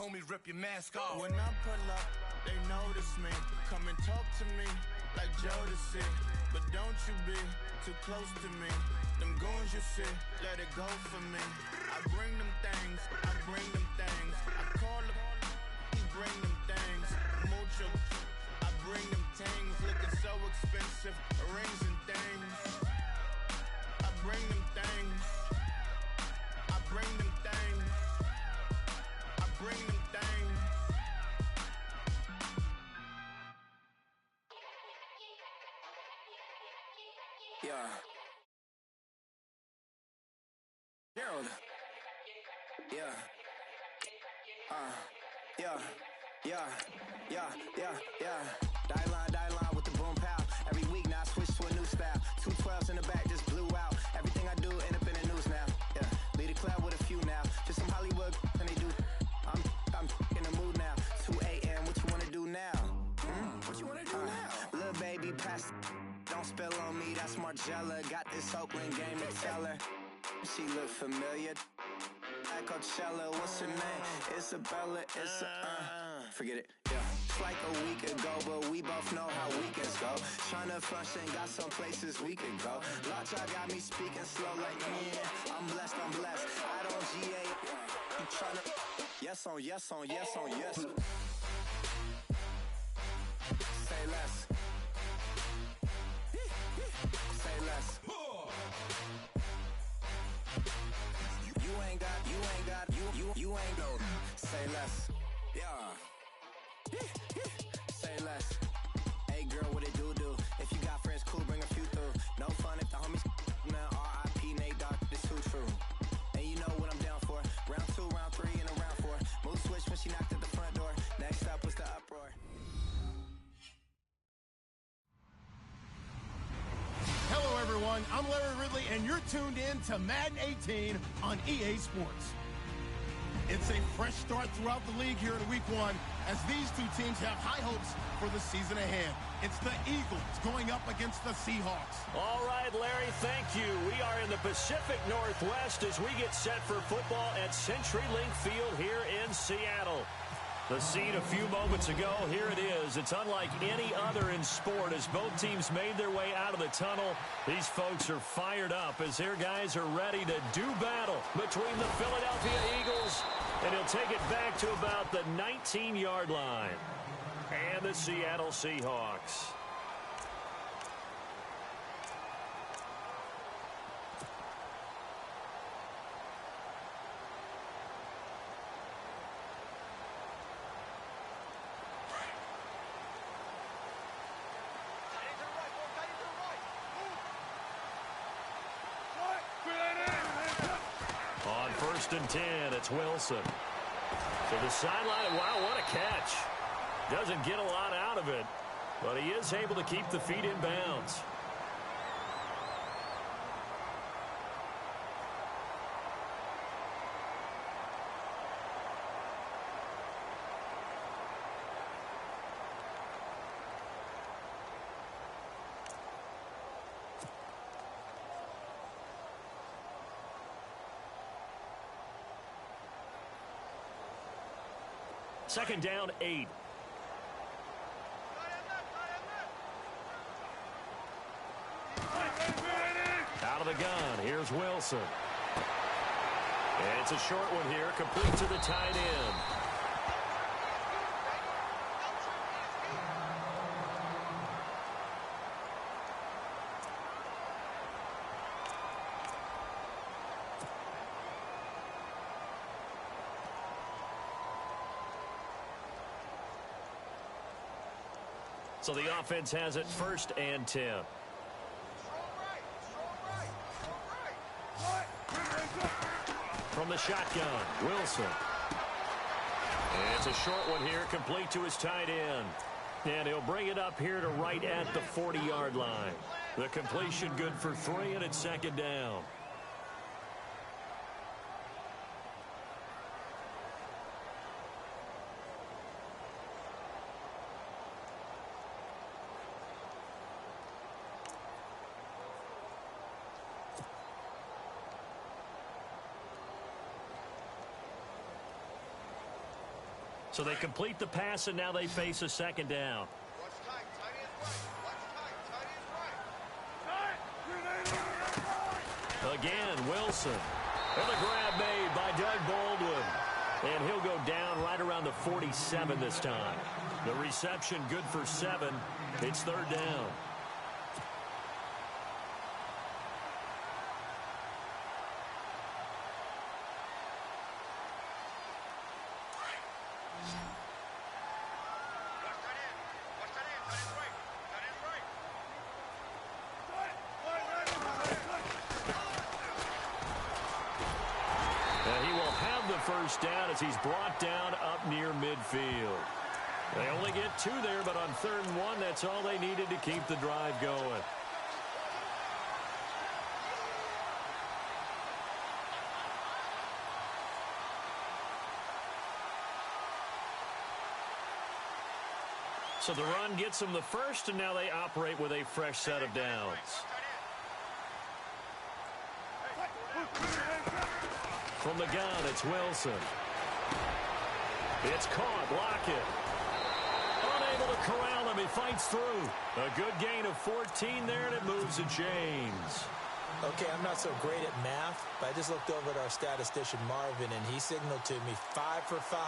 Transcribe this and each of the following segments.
homie rip your mask off. When I pull up, they notice me. Come and talk to me like Jodeci. But don't you be too close to me. Them goons you see, let it go for me. I bring them things, I bring them things. I call them, he bring them things. Mucho, I bring them things. Looking so expensive, rings and things. I bring them things. I bring them things. I bring them things. Yeah. Gerald. Yeah. Die line with the boom pow. Every week now I switch to a new style. 212s in the back just blew out. Everything I do end up in the news now. Yeah. Lead a club with a few now. Just some Hollywood and they do. I'm in the mood now. 2 a.m. What you wanna do now? What you wanna do now? Little baby pass. Don't spill on me, that's Margella. Got this Oakland game to tell her. She look familiar. At Coachella, what's her name? Isabella, forget it, yeah. It's like a week ago, but we both know how weekends go. Tryna function, got some places we could go. Lot y'all got me speaking slow like, yeah, I'm blessed. I don't GA. You tryna, yes on yes. Say less. Say less. You ain't go. Say less. Yeah. Say less. Hey girl, what it do? If you got friends, cool, bring a few through. No fun if the homies man. R.I.P. Nate Dogg, this too true. And you know what I'm down for. Round 2, round 3, and a round 4. Move switch when she knocked at the front door. Next up was the uproar. Hello, everyone. I'm Larry Ridley, and you're tuned in to Madden 18 on EA Sports. It's a fresh start throughout the league here in Week 1 as these two teams have high hopes for the season ahead. It's the Eagles going up against the Seahawks. All right, Larry, thank you. We are in the Pacific Northwest as we get set for football at CenturyLink Field here in Seattle. The scene a few moments ago, here it is. It's unlike any other in sport as both teams made their way out of the tunnel. These folks are fired up as their guys are ready to do battle between the Philadelphia Eagles, and he'll take it back to about the 19-yard line, and the Seattle Seahawks. On 1st and 10, it's Wilson. To the sideline. Wow, what a catch. Doesn't get a lot out of it, but he is able to keep the feet in bounds. Second down, 8. Out of the gun, here's Wilson. And it's a short one here, complete to the tight end. So the offense has it 1st and 10. From the shotgun, Wilson. And it's a short one here, complete to his tight end. And he'll bring it up here to right at the 40-yard line. The completion good for 3, and it's 2nd down. So they complete the pass, and now they face a second down. Again, Wilson. And the grab made by Doug Baldwin. And he'll go down right around the 47 this time. The reception good for 7. It's third down. First down as he's brought down up near midfield. They only get 2 there, but on 3rd and 1, that's all they needed to keep the drive going. So the run gets them the first, and now they operate with a fresh set of downs. From the gun, it's Wilson. It's caught. Lockett. Unable to corral him. He fights through. A good gain of 14 there, and it moves the chains. Okay, I'm not so great at math, but I just looked over at our statistician, Marvin, and he signaled to me 5 for 5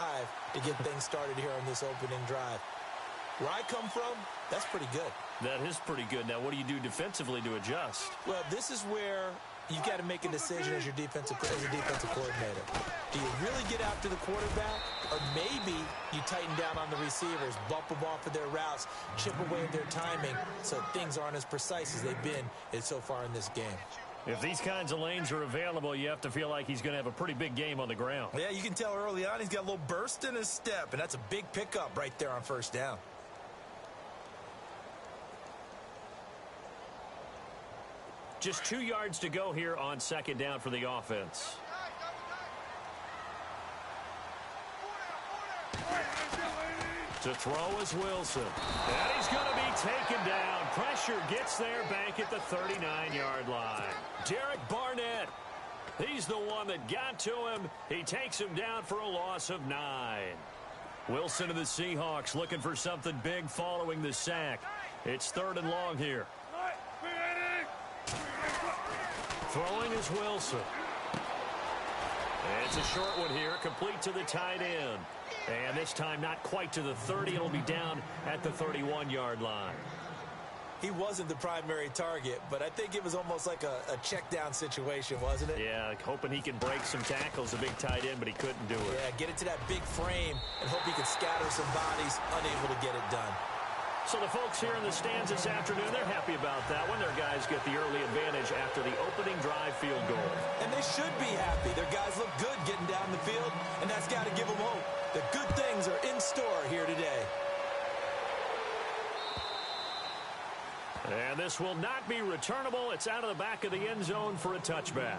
to get things started here on this opening drive. Where I come from, that's pretty good. That is pretty good. Now, what do you do defensively to adjust? Well, this is where you've got to make a decision as a defensive coordinator. Do you really get after the quarterback, or maybe you tighten down on the receivers, bump them off of their routes, chip away at their timing so things aren't as precise as they've been so far in this game? If these kinds of lanes are available, you have to feel like he's going to have a pretty big game on the ground. Yeah, you can tell early on he's got a little burst in his step, and that's a big pickup right there on first down. Just 2 yards to go here on second down for the offense. To throw is Wilson. And he's going to be taken down. Pressure gets there back at the 39-yard line. Derek Barnett. He's the one that got to him. He takes him down for a loss of 9. Wilson of the Seahawks looking for something big following the sack. It's 3rd and long here. Throwing is Wilson. It's a short one here, complete to the tight end. And this time not quite to the 30. It'll be down at the 31-yard line. He wasn't the primary target, but I think it was almost like a check-down situation, wasn't it? Yeah, hoping he can break some tackles, a big tight end, but he couldn't do it. Yeah, get it to that big frame and hope he can scatter some bodies, unable to get it done. So the folks here in the stands this afternoon, they're happy about that one. Their guys get the early advantage after the opening drive field goal. And they should be happy. Their guys look good getting down the field, and that's got to give them hope. The good things are in store here today. And this will not be returnable. It's out of the back of the end zone for a touchback.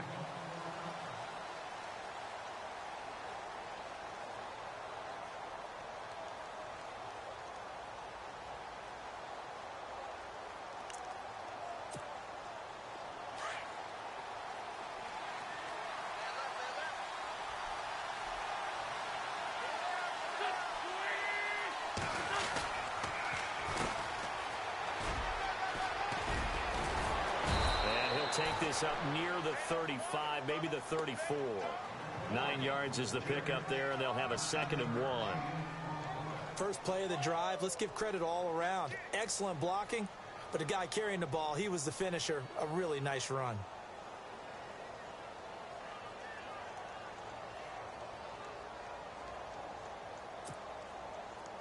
Take this up near the 35, maybe the 34. 9 yards is the pickup there, and they'll have a 2nd and 1. First play of the drive. Let's give credit all around. Excellent blocking, but the guy carrying the ball, he was the finisher. A really nice run.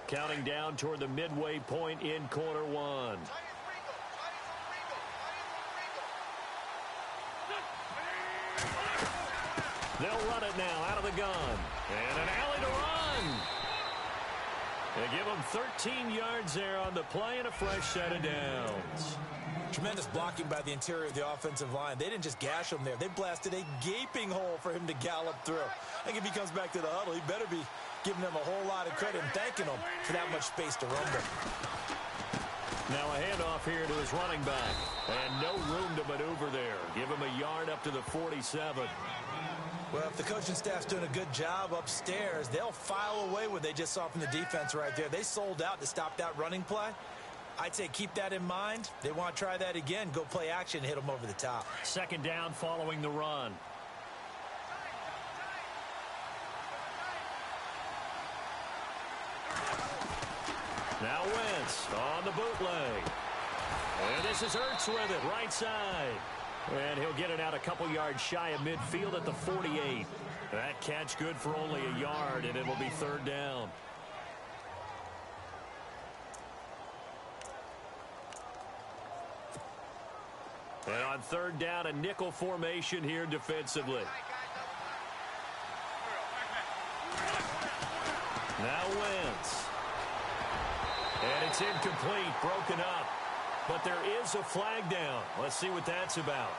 Counting down toward the midway point in quarter 1. They'll run it now out of the gun. And an alley to run. They give them 13 yards there on the play and a fresh set of downs. Tremendous blocking by the interior of the offensive line. They didn't just gash him there. They blasted a gaping hole for him to gallop through. I think if he comes back to the huddle, he better be giving them a whole lot of credit and thanking them for that much space to rumble. Now a handoff here to his running back. And no room to maneuver there. Give him a yard up to the 47. Well, if the coaching staff's doing a good job upstairs, they'll file away what they just saw from the defense right there. They sold out to stop that running play. I'd say keep that in mind. They want to try that again. Go play action, hit them over the top. Second down following the run. Now Wentz on the bootleg. And this is Ertz with it, right side. And he'll get it out a couple yards shy of midfield at the 48. That catch good for only a yard, and it'll be third down. And on third down, a nickel formation here defensively. Now Wentz. And it's incomplete, broken up. But there is a flag down. Let's see what that's about.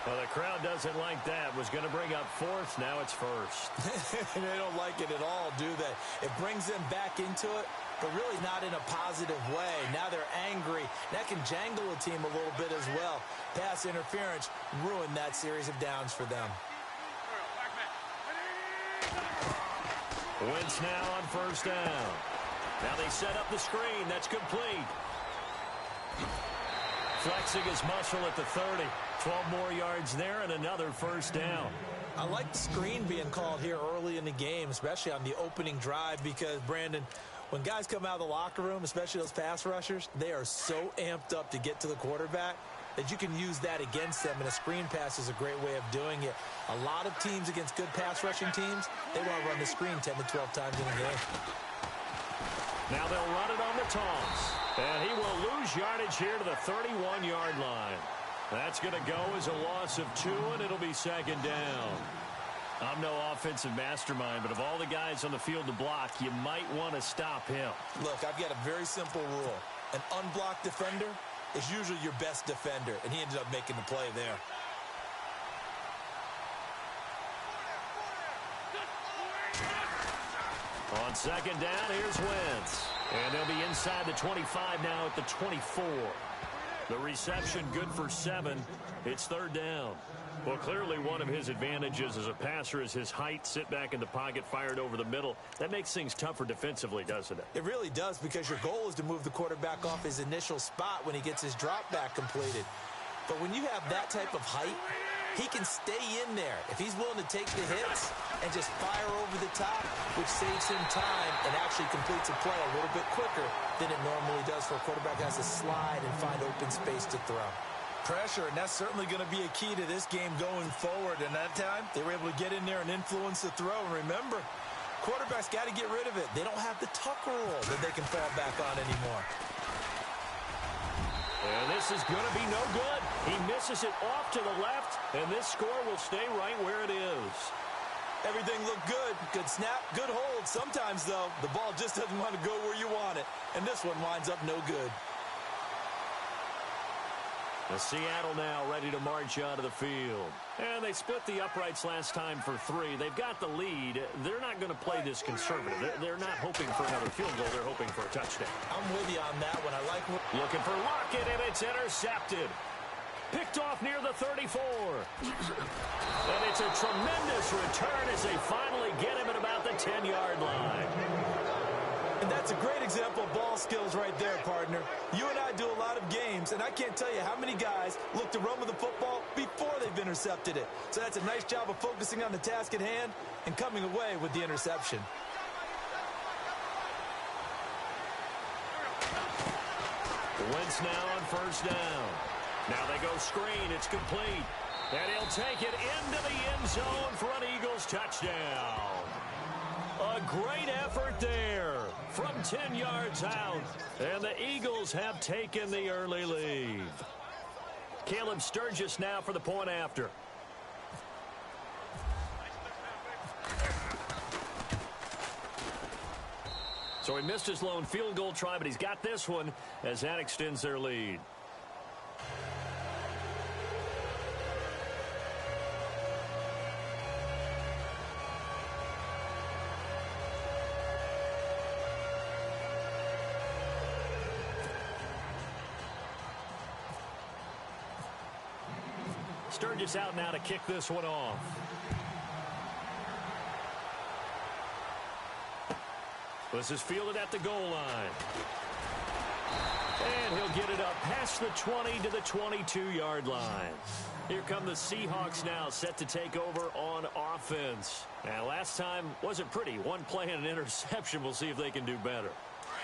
Well, the crowd doesn't like that. Was going to bring up fourth. Now it's first. They don't like it at all, do they? It brings them back into it, but really not in a positive way. Now they're angry. That can jangle a team a little bit as well. Pass interference ruined that series of downs for them. Wentz now on first down. Now they set up the screen. That's complete. Flexing his muscle at the 30. 12 more yards there and another first down. I like the screen being called here early in the game, especially on the opening drive, because, Brandon, when guys come out of the locker room, especially those pass rushers, they are so amped up to get to the quarterback that you can use that against them, and a screen pass is a great way of doing it. A lot of teams against good pass rushing teams, they want to run the screen 10 to 12 times in a game. Now they'll run it on the toss. And he will lose yardage here to the 31-yard line. That's going to go as a loss of 2, and it'll be second down. I'm no offensive mastermind, but of all the guys on the field to block, you might want to stop him. Look, I've got a very simple rule. An unblocked defender is usually your best defender, and he ended up making the play there. On second down, here's Wentz. And they'll be inside the 25 now at the 24. The reception good for 7. It's third down. Well, clearly one of his advantages as a passer is his height. Sit back in the pocket, fired over the middle. That makes things tougher defensively, doesn't it? It really does, because your goal is to move the quarterback off his initial spot when he gets his drop back completed. But when you have that type of height, he can stay in there if he's willing to take the hits and just fire over the top, which saves him time and actually completes a play a little bit quicker than it normally does for a quarterback who has to slide and find open space to throw. Pressure, and that's certainly going to be a key to this game going forward. And that time, they were able to get in there and influence the throw. And remember, quarterbacks got to get rid of it. They don't have the tuck rule that they can fall back on anymore. And this is going to be no good. He misses it off to the left, and this score will stay right where it is. Everything looked good. Good snap, good hold. Sometimes, though, the ball just doesn't want to go where you want it. And this one winds up no good. The Seattle now ready to march out of the field. And they split the uprights last time for 3. They've got the lead. They're not going to play this conservative. They're not hoping for another field goal. They're hoping for a touchdown. I'm with you on that one. I like what... Looking for Lockett, and it's intercepted. Picked off near the 34. And it's a tremendous return as they finally get him at about the 10-yard line. And that's a great example of ball skills right there, partner. You and I do a lot of games, and I can't tell you how many guys look to run with the football before they've intercepted it. So that's a nice job of focusing on the task at hand and coming away with the interception. Wentz now on first down. Now they go screen. It's complete. And he'll take it into the end zone for an Eagles touchdown. A great effort there from 10 yards out. And the Eagles have taken the early lead. Caleb Sturgis now for the point after. So he missed his lone field goal try, but he's got this one as that extends their lead. Sturgis out now to kick this one off. This is fielded at the goal line. And he'll get it up past the 20 to the 22-yard line. Here come the Seahawks now, set to take over on offense. Now, last time wasn't pretty. One play and an interception. We'll see if they can do better.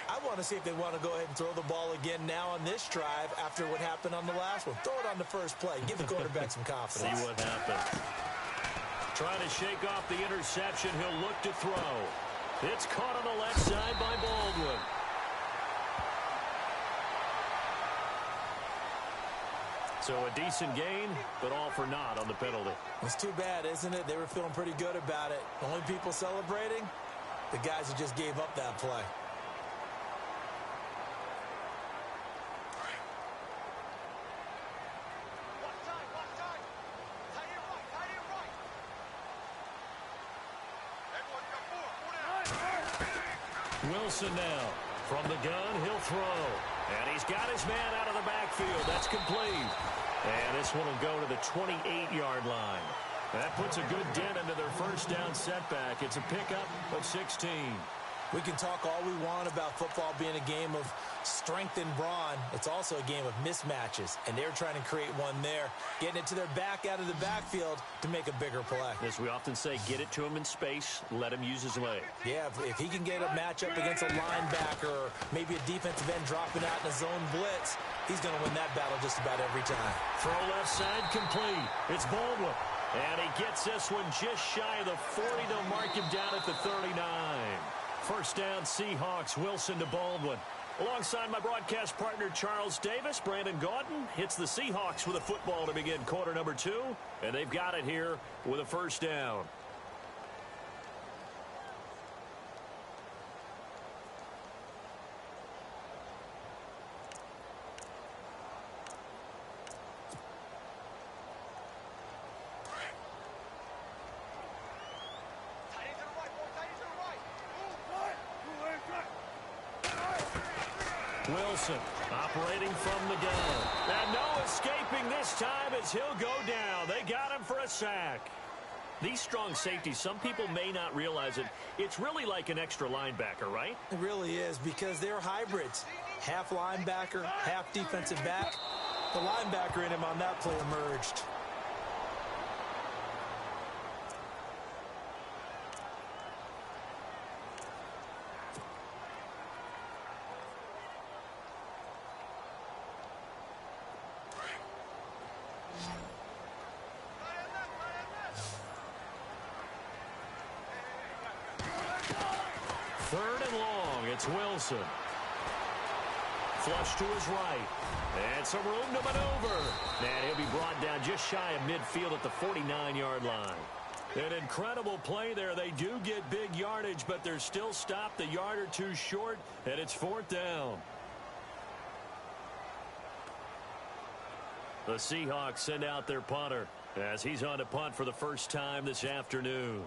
I want to see if they want to go ahead and throw the ball again now on this drive after what happened on the last one. Throw it on the first play. Give the quarterback some confidence. See what happens. Trying to shake off the interception. He'll look to throw. It's caught on the left side by Baldwin. So a decent gain, but all for naught on the penalty. It's too bad, isn't it? They were feeling pretty good about it. The only people celebrating, the guys who just gave up that play. Wilson now. From the gun, he'll throw. And he's got his man out of the backfield. That's complete. And this one will go to the 28-yard line. That puts a good dent into their first down setback. It's a pickup of 16. We can talk all we want about football being a game of strength and brawn. It's also a game of mismatches, and they're trying to create one there, getting it to their back out of the backfield to make a bigger play. As we often say, get it to him in space, let him use his leg. Yeah, if he can get a matchup against a linebacker or maybe a defensive end dropping out in a zone blitz, he's going to win that battle just about every time. Throw left side complete. It's Baldwin. And he gets this one just shy of the 40. They'll mark him down at the 39. First down, Seahawks. Wilson to Baldwin. Alongside my broadcast partner, Charles Davis, Brandon Gaudin hits the Seahawks with a football to begin quarter number 2. And they've got it here with a first down. Wilson operating from the gun. And no escaping this time as he'll go down. They got him for a sack. These strong safeties, some people may not realize it. It's really like an extra linebacker, right? It really is, because they're hybrids. Half linebacker, half defensive back. The linebacker in him on that play emerged. Third and long, it's Wilson. Flush to his right. And some room to maneuver. And he'll be brought down just shy of midfield at the 49-yard line. An incredible play there. They do get big yardage, but they're still stopped a yard or two short, and it's fourth down. The Seahawks send out their punter as he's on to punt for the first time this afternoon.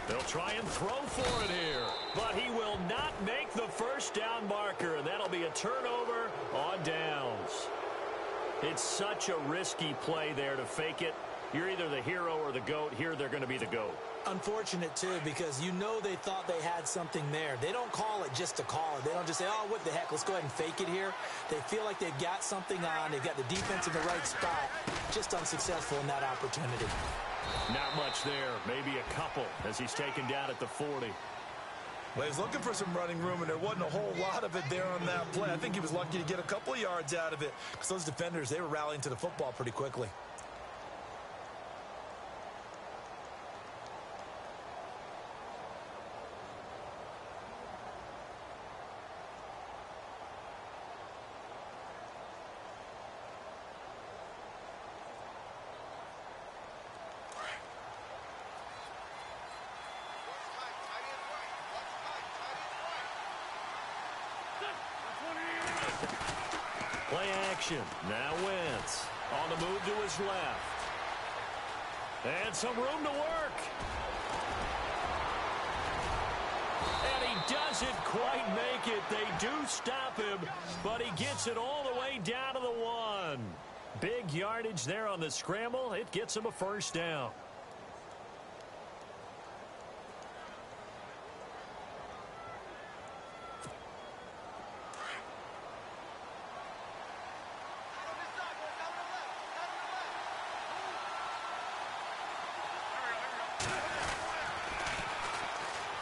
They'll try and throw for it here, but he will not make the first down marker, and that'll be a turnover on downs. It's such a risky play there to fake it. You're either the hero or the GOAT. Here they're going to be the GOAT. Unfortunate, too, because you know they thought they had something there. They don't call it just to call it. They don't just say, oh, what the heck, let's go ahead and fake it here. They feel like they've got something on. They've got the defense in the right spot. Just unsuccessful in that opportunity. Not much there. Maybe a couple as he's taken down at the 40. Well, he was looking for some running room, and there wasn't a whole lot of it there on that play. I think he was lucky to get a couple of yards out of it because those defenders, they were rallying to the football pretty quickly. Play action. Now Wentz on the move to his left. And some room to work. And he doesn't quite make it. They do stop him, but he gets it all the way down to the 1. Big yardage there on the scramble. It gets him a first down.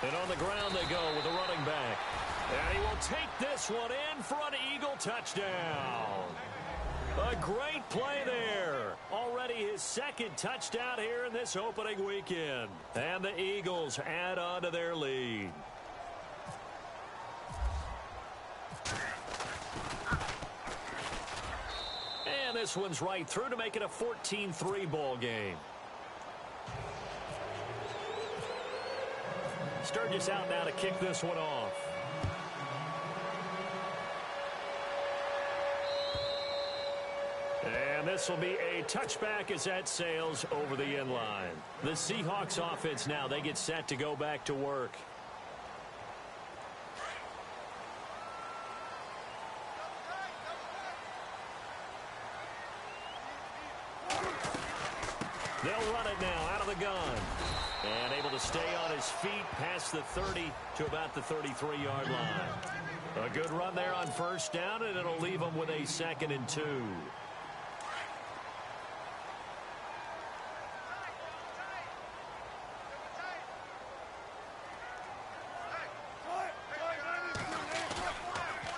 And on the ground they go with the running back. And he will take this one in for an Eagle touchdown. A great play there. Already his second touchdown here in this opening weekend. And the Eagles add on to their lead. And this one's right through to make it a 14-3 ball game. Sturgis out now to kick this one off. And this will be a touchback as that sails over the end line. The Seahawks offense now, they get set to go back to work. They'll run it now out of the gun. And able to stay on his feet past the 30 to about the 33-yard line. A good run there on first down, and it'll leave them with a 2nd and 2.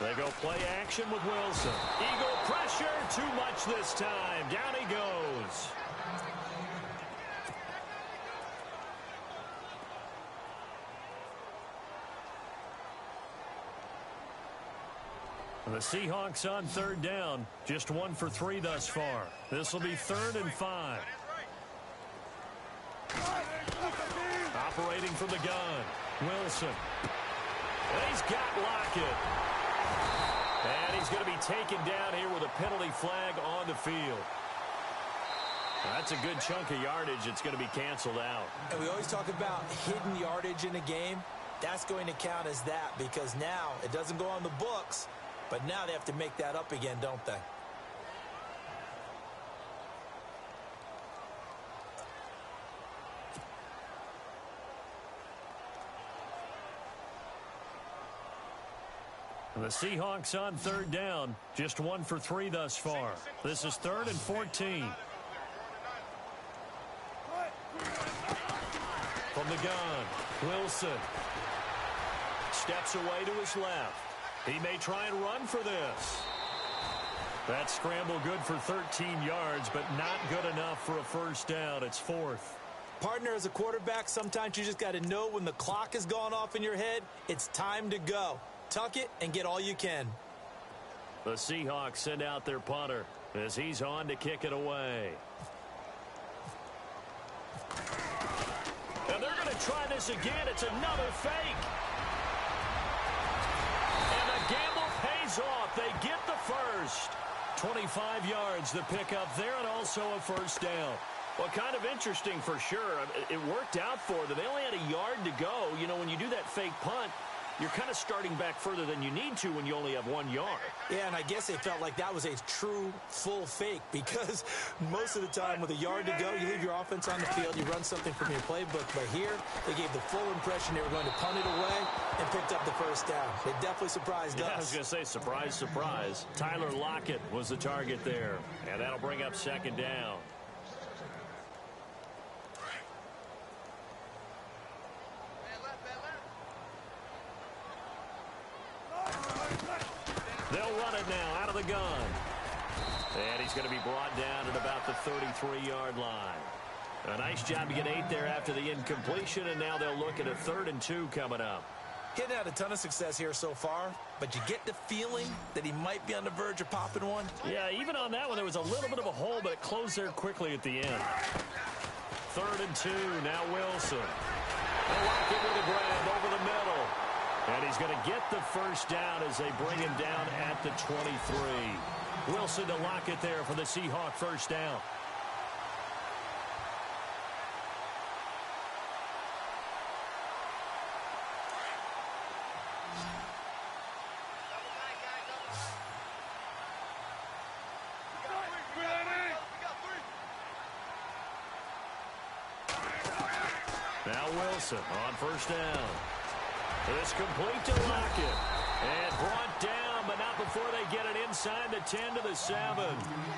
They go play action with Wilson. Eagle pressure, too much this time. Down he goes. The Seahawks on 3rd down. Just 1 for 3 thus far. This will be 3rd and 5. Operating from the gun. Wilson. And he's got Lockett. And he's going to be taken down here with a penalty flag on the field. That's a good chunk of yardage. It's going to be canceled out. And we always talk about hidden yardage in a game. That's going to count as that because now it doesn't go on the books. But now they have to make that up again, don't they? The Seahawks on 3rd down. Just 1 for 3 thus far. This is 3rd and 14. From the gun, Wilson. Steps away to his left. He may try and run for this. That scramble good for 13 yards, but not good enough for a first down. It's 4th. Partner, as a quarterback, sometimes you just got to know when the clock has gone off in your head, it's time to go. Tuck it and get all you can. The Seahawks send out their punter as he's on to kick it away. And they're going to try this again. It's another fake. And the gamble pays off. They get the first. 25 yards to pick up there, and also a first down. Well, kind of interesting for sure. It worked out for them. They only had a yard to go. You know, when you do that fake punt, you're kind of starting back further than you need to when you only have 1 yard. Yeah, and I guess they felt like that was a true full fake because most of the time with a yard to go, you leave your offense on the field, you run something from your playbook. But here, they gave the full impression they were going to punt it away and picked up the first down. They definitely surprised us. I was going to say, surprise, surprise. Tyler Lockett was the target there, and that'll bring up 2nd down. They'll run it now out of the gun. And he's going to be brought down at about the 33-yard line. A nice job to get 8 there after the incompletion, and now they'll look at a 3rd and 2 coming up. Hitting had a ton of success here so far, but you get the feeling that he might be on the verge of popping one. Yeah, even on that one, there was a little bit of a hole, but it closed there quickly at the end. 3rd and 2, now Wilson. And Lockett with a grab over the middle. And he's going to get the first down as they bring him down at the 23. Wilson to Lockett there for the Seahawk first down. Now Wilson on first down. It's complete to Lockett. And brought down, but not before they get it inside the 10 to the 7.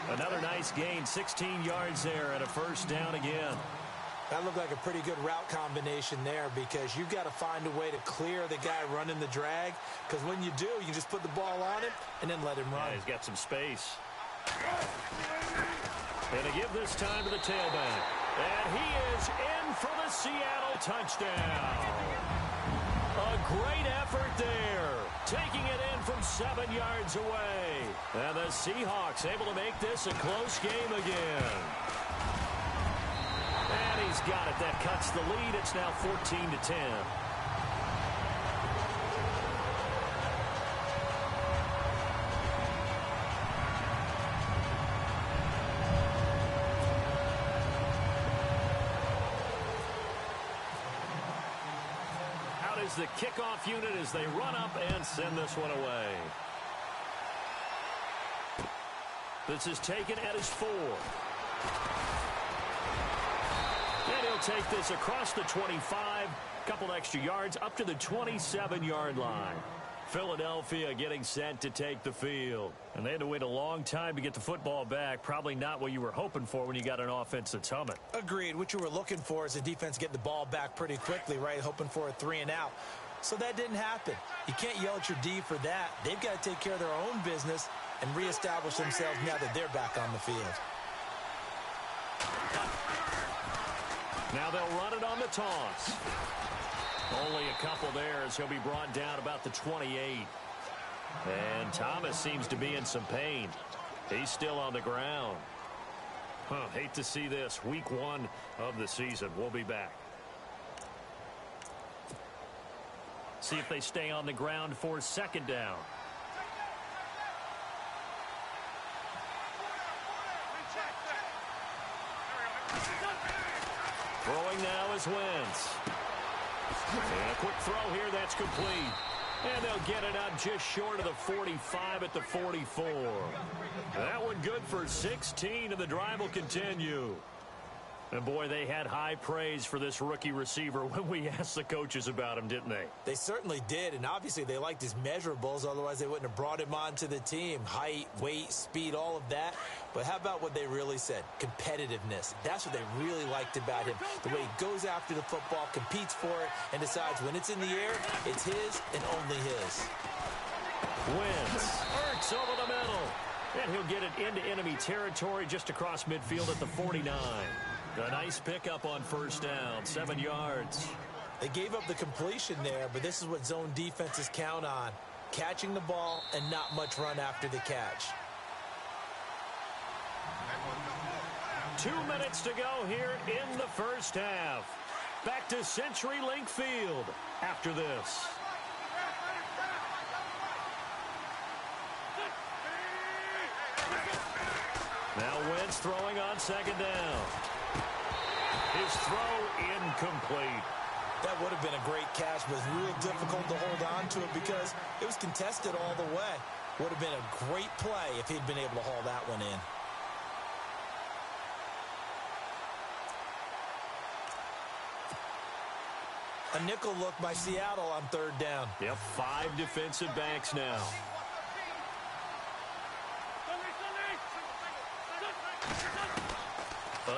Another nice gain, 16 yards there and a first down again. That looked like a pretty good route combination there because you've got to find a way to clear the guy running the drag, because when you do, you just put the ball on him and then let him run. Yeah, he's got some space. And to give this time to the tailback. And he is in for the Seattle touchdown. A great effort there. Taking it in from 7 yards away. And the Seahawks able to make this a close game again. And he's got it. That cuts the lead. It's now 14-10. Out is the kickoff unit as they run up and send this one away. This is taken at his 4. And he'll take this across the 25, couple extra yards up to the 27-yard line. Philadelphia getting set to take the field. And they had to wait a long time to get the football back. Probably not what you were hoping for when you got an offense that's humming. Agreed. What you were looking for is the defense get the ball back pretty quickly, right? Hoping for a 3 and out. So that didn't happen. You can't yell at your D for that. They've got to take care of their own business and reestablish themselves now that they're back on the field. Now they'll run it on the toss. Only a couple there as he'll be brought down about the 28. And Thomas seems to be in some pain. He's still on the ground. Hate to see this. Week 1 of the season. We'll be back. See if they stay on the ground for second down. Throwing now is Wentz. And a quick throw here, that's complete. And they'll get it out just short of the 45 at the 44. That one good for 16, and the drive will continue. And, boy, they had high praise for this rookie receiver when we asked the coaches about him, didn't they? They certainly did, and obviously they liked his measurables. Otherwise, they wouldn't have brought him onto the team. Height, weight, speed, all of that. But how about what they really said? Competitiveness. That's what they really liked about him. The way he goes after the football, competes for it, and decides when it's in the air, it's his and only his. Wentz. Ertz over the middle. And he'll get it into enemy territory just across midfield at the 49. A nice pickup on first down, 7 yards. They gave up the completion there, but this is what zone defenses count on. Catching the ball and not much run after the catch. 2 minutes to go here in the first half. Back to CenturyLink Field after this. Now Wentz throwing on second down. His throw incomplete. That would have been a great catch, but it's real difficult to hold on to it because it was contested all the way. Would have been a great play if he'd been able to haul that one in. A nickel look by Seattle on third down. Yep, 5 defensive backs now.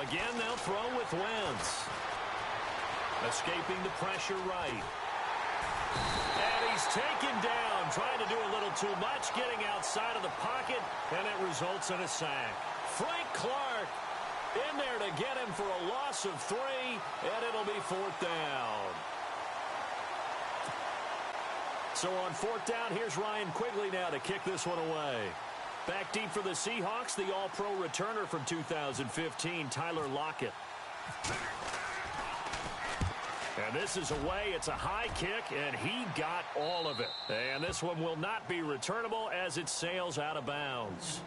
Again, they'll throw with Wentz. Escaping the pressure right. And he's taken down, trying to do a little too much, getting outside of the pocket, and it results in a sack. Frank Clark in there to get him for a loss of 3, and it'll be 4th down. So on 4th down, here's Ryan Quigley now to kick this one away. Back deep for the Seahawks, the All-Pro returner from 2015, Tyler Lockett. And this is away. It's a high kick, and he got all of it. And this one will not be returnable as it sails out of bounds.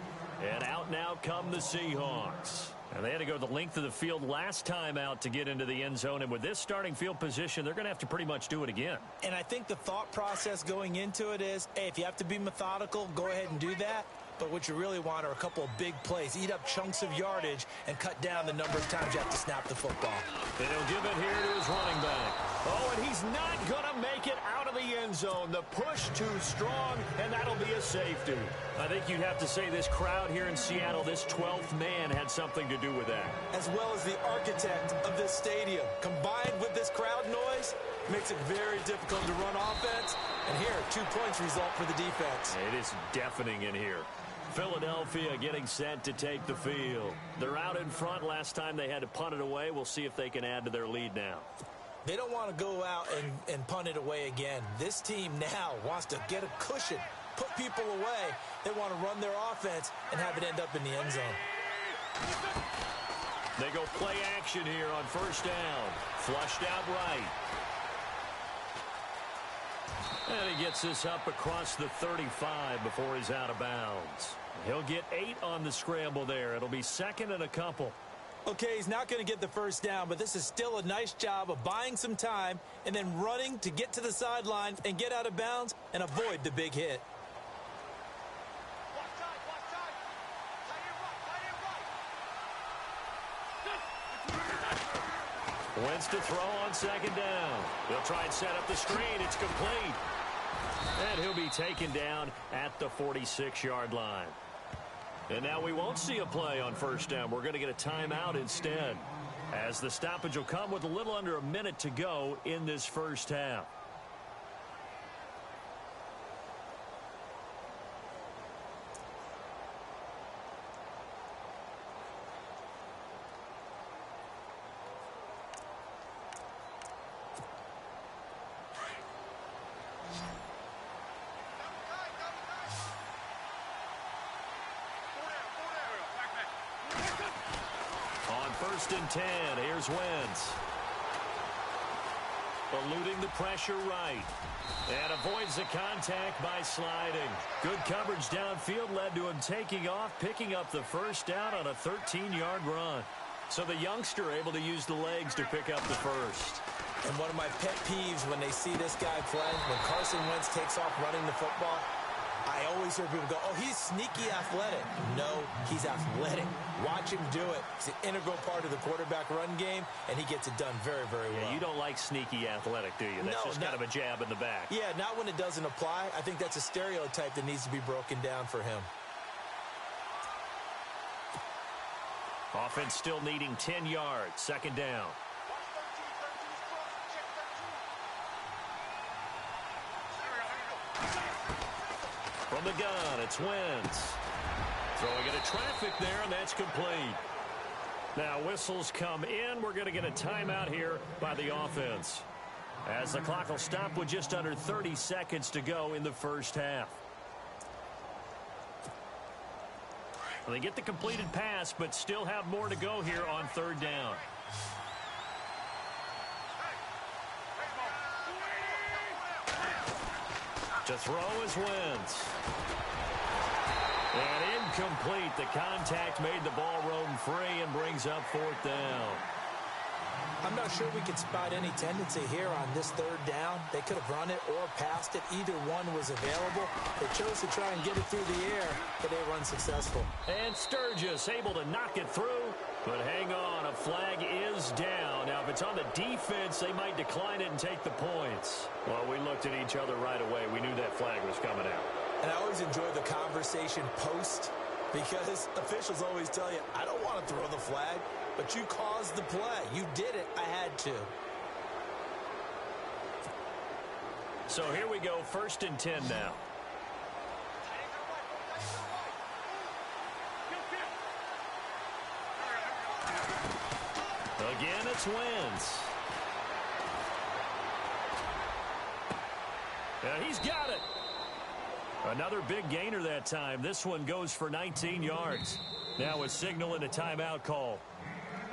And out now come the Seahawks. And they had to go the length of the field last time out to get into the end zone. And with this starting field position, they're going to have to pretty much do it again. And I think the thought process going into it is, hey, if you have to be methodical, go ahead and do that. But what you really want are a couple of big plays. Eat up chunks of yardage and cut down the number of times you have to snap the football. And he'll give it here to his running back. Oh, and he's not going to make it out of the end end zone. The push too strong, and that'll be a safety. I think you'd have to say this crowd here in Seattle, this 12th man had something to do with that. As well as the architect of this stadium. Combined with this crowd noise, makes it very difficult to run offense. And here, 2 points result for the defense. It is deafening in here. Philadelphia getting set to take the field. They're out in front. Last time they had to punt it away. We'll see if they can add to their lead now. They don't want to go out and punt it away again. This team now wants to get a cushion, put people away. They want to run their offense and have it end up in the end zone. They go play action here on first down. Flushed out right. And he gets this up across the 35 before he's out of bounds. He'll get 8 on the scramble there. It'll be second and a couple. Okay, he's not going to get the first down, but this is still a nice job of buying some time and then running to get to the sideline and get out of bounds and avoid the big hit. Wentz to throw on second down. He'll try and set up the screen. It's complete. And he'll be taken down at the 46-yard line. And now we won't see a play on first down. We're going to get a timeout instead, as the stoppage will come with a little under a minute to go in this first half. First and 10. Here's Wentz. Eluding the pressure right. And avoids the contact by sliding. Good coverage downfield led to him taking off, picking up the first down on a 13-yard run. So the youngster able to use the legs to pick up the first. And one of my pet peeves when they see this guy play, when Carson Wentz takes off running the football, I always hear people go, oh, he's sneaky athletic. No, he's athletic. Watch him do it. It's an integral part of the quarterback run game, and he gets it done very, very well. Yeah, you don't like sneaky athletic, do you? That's just kind of a jab in the back. Yeah, not when it doesn't apply. I think that's a stereotype that needs to be broken down for him. Offense still needing 10 yards. Second down. From the gun, it's Wentz. Throwing into traffic there, and that's complete. Now whistles come in. We're going to get a timeout here by the offense, as the clock will stop with just under 30 seconds to go in the first half. Well, they get the completed pass, but still have more to go here on third down. To throw is Wentz. And incomplete. The contact made the ball roam free and brings up fourth down. I'm not sure we can spot any tendency here on this third down. They could have run it or passed it. Either one was available. They chose to try and get it through the air, but they were unsuccessful. And Sturgis able to knock it through. But hang on, a flag is down. Now, if it's on the defense, they might decline it and take the points. Well, we looked at each other right away. We knew that flag was coming out. And I always enjoy the conversation post, because officials always tell you, I don't want to throw the flag, but you caused the play. You did it. I had to. So here we go, first and 10 now. Again, it's Wentz. And he's got it. Another big gainer that time. This one goes for 19 yards. Now a signal and a timeout call,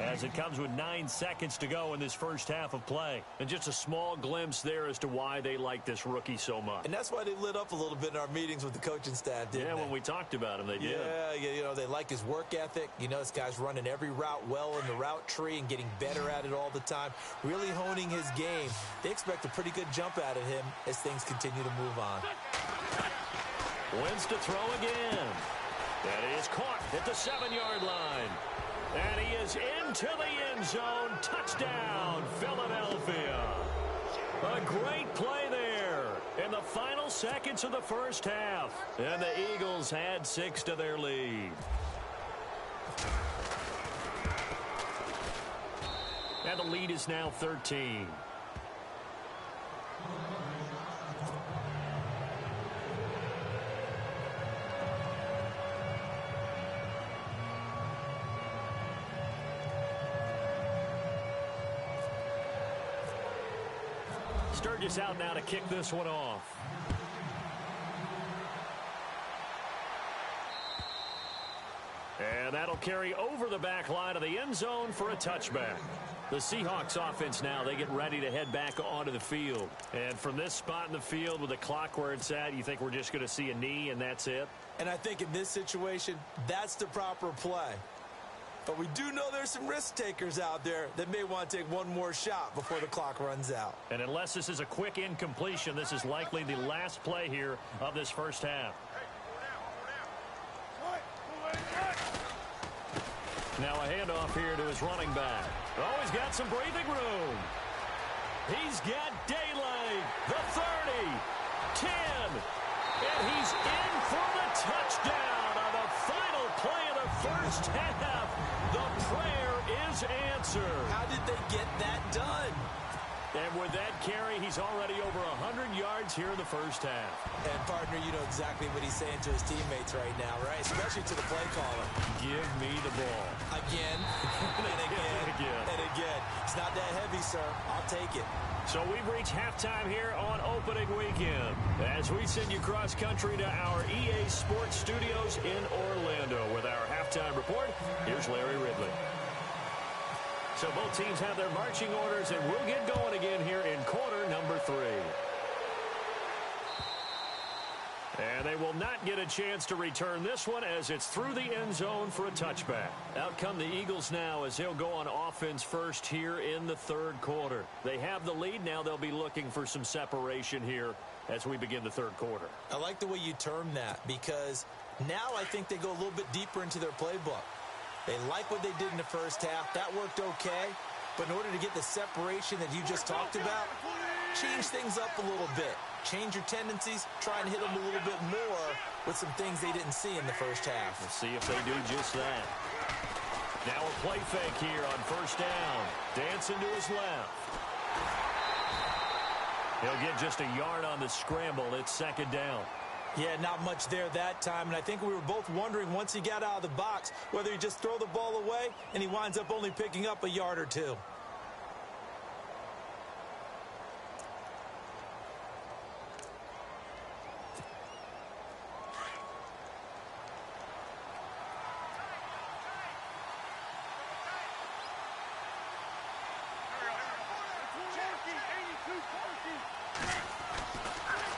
as it comes with 9 seconds to go in this first half of play. And just a small glimpse there as to why they like this rookie so much. And that's why they lit up a little bit in our meetings with the coaching staff, didn't they? Yeah, when we talked about him, they did. Yeah, you know, they like his work ethic. You know, this guy's running every route well in the route tree and getting better at it all the time, really honing his game. They expect a pretty good jump out of him as things continue to move on. Wentz to throw again. And he is caught at the 7-yard line. And he is into the end zone. Touchdown, Philadelphia. A great play there. And seconds of the first half. And the Eagles add 6 to their lead. And the lead is now 13. Sturgis out now to kick this one off. And that'll carry over the back line of the end zone for a touchback. The Seahawks offense now, they get ready to head back onto the field. And from this spot in the field with the clock where it's at, you think we're just going to see a knee and that's it? And I think in this situation, that's the proper play. But we do know there's some risk takers out there that may want to take one more shot before the clock runs out. And unless this is a quick incompletion, this is likely the last play here of this first half. Now a handoff here to his running back. Oh, he's got some breathing room. He's got daylight. The 30, 10, and he's in for the touchdown on the final play of the first half. The prayer is answered. How did they get that done? And with that carry, he's already over 100 yards here in the first half. And, partner, you know exactly what he's saying to his teammates right now, right? Especially to the play caller. Give me the ball. Again, and again, and again. It's not that heavy, sir. I'll take it. So we've reached halftime here on opening weekend. As we send you cross-country to our EA Sports Studios in Orlando with our halftime report, here's Larry Ridley. So both teams have their marching orders, and we'll get going again here in quarter number 3. And they will not get a chance to return this one as it's through the end zone for a touchback. Out come the Eagles now as they'll go on offense first here in the third quarter. They have the lead. Now they'll be looking for some separation here as we begin the third quarter. I like the way you term that because now I think they go a little bit deeper into their playbook. They like what they did in the first half. That worked okay. But in order to get the separation that you just talked about, change things up a little bit. Change your tendencies. Try and hit them a little bit more with some things they didn't see in the first half. Let's see if they do just that. Now a play fake here on first down. Dancing to his left. He'll get just a yard on the scramble. It's second down. Yeah, not much there that time, and I think we were both wondering once he got out of the box whether he just throw the ball away and he winds up only picking up a yard or two.